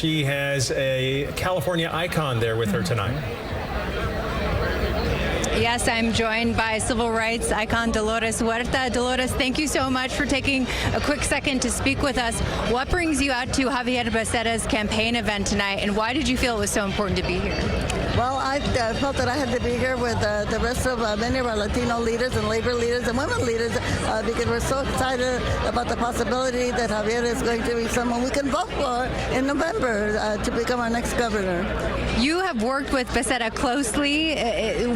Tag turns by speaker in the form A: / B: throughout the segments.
A: she has a California icon there with her tonight.
B: Yes, I'm joined by civil rights icon Dolores Huerta. Dolores, thank you so much for taking a quick second to speak with us. What brings you out to Xavier Becerra's campaign event tonight, and why did you feel it was so important to be here?
C: Well, I felt that I had to be here with the rest of many of our Latino leaders and labor leaders and women leaders because we're so excited about the possibility that Xavier is going to be someone we can vote for in November to become our next governor.
B: You have worked with Becerra closely.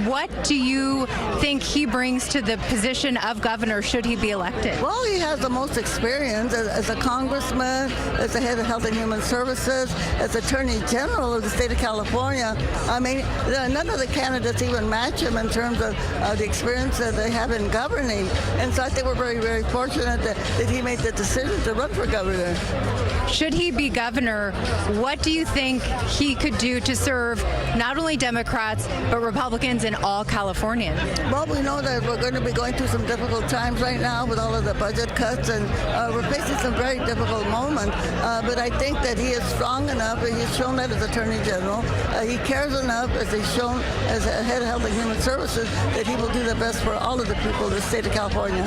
B: What do you think he brings to the position of governor should he be elected?
C: Well, he has the most experience as a congressman, as the head of Health and Human Services, as Attorney General of the state of California. I mean, none of the candidates even match him in terms of the experience that they have in governing. And so I think we're very, very fortunate that he made the decision to run for governor.
B: Should he be governor, what do you think he could do to serve not only Democrats, but Republicans and all Californians?
C: Well, we know that we're going to be going through some difficult times right now with all of the budget cuts, and we're facing some very difficult moments. But I think that he is strong enough, and he's shown that as Attorney General. He cares enough, as he's shown as head of Health and Human Services, that he will do the best for all of the people of the state of California.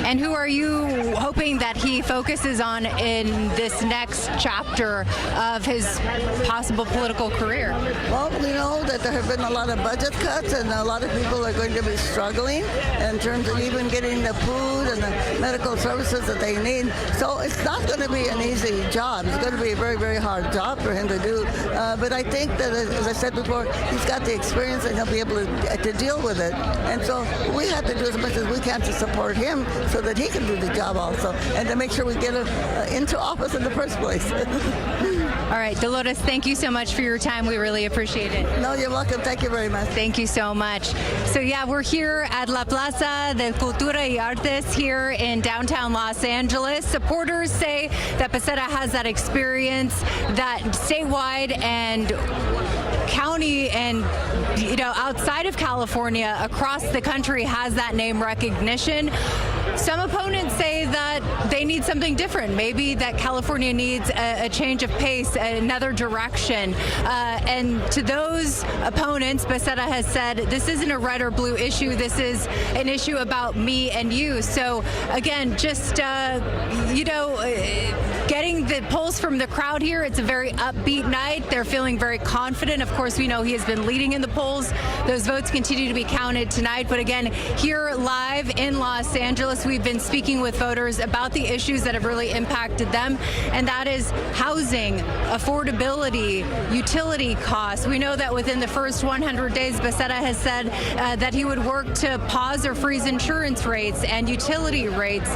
B: And who are you hoping that he focuses on in this next chapter of his possible political career?
C: Well, we know that there have been a lot of budget cuts, and a lot of people are going to be struggling in terms of even getting the food and the medical services that they need. So it's not going to be an easy job. It's going to be a very, very hard job for him to do. But I think that, as I said before, he's got the experience and he'll be able to deal with it. And so we have to do as much as we can to support him so that he can do the job also, and to make sure we get him into office in the first place.
B: All right, Dolores, thank you so much for your time. We really appreciate it.
C: No, you're welcome. Thank you very much.
B: Thank you so much. So yeah, we're here at La Plaza de Cultura y Artes here in downtown Los Angeles. Supporters say that Becerra has that experience that statewide and county and outside of California, across the country, has that name recognition. Some opponents say that they need something different. Maybe that California needs a change of pace, another direction. And to those opponents, Becerra has said, this isn't a red or blue issue. This is an issue about me and you. So again, just, getting the pulse from the crowd here, it's a very upbeat night. They're feeling very confident. Of course, we know he has been leading in the polls. Those votes continue to be counted tonight. But again, here live in Los Angeles, we've been speaking with voters about the issues that have really impacted them, and that is housing, affordability, utility costs. We know that within the first 100 days, Becerra has said that he would work to pause or freeze insurance rates and utility rates.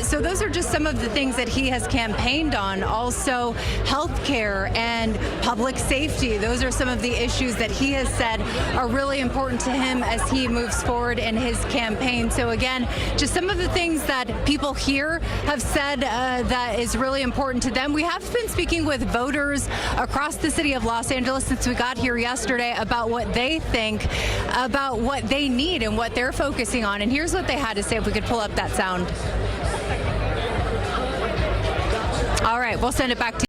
B: So those are just some of the things that he has campaigned on. Also, health care and public safety. Those are some of the issues that he has said are really important to him as he moves forward in his campaign. So again, just some of the things that people here have said that is really important to them. We have been speaking with voters across the city of Los Angeles since we got here yesterday about what they think, about what they need and what they're focusing on. And here's what they had to say, if we could pull up that sound. All right, we'll send it back to you.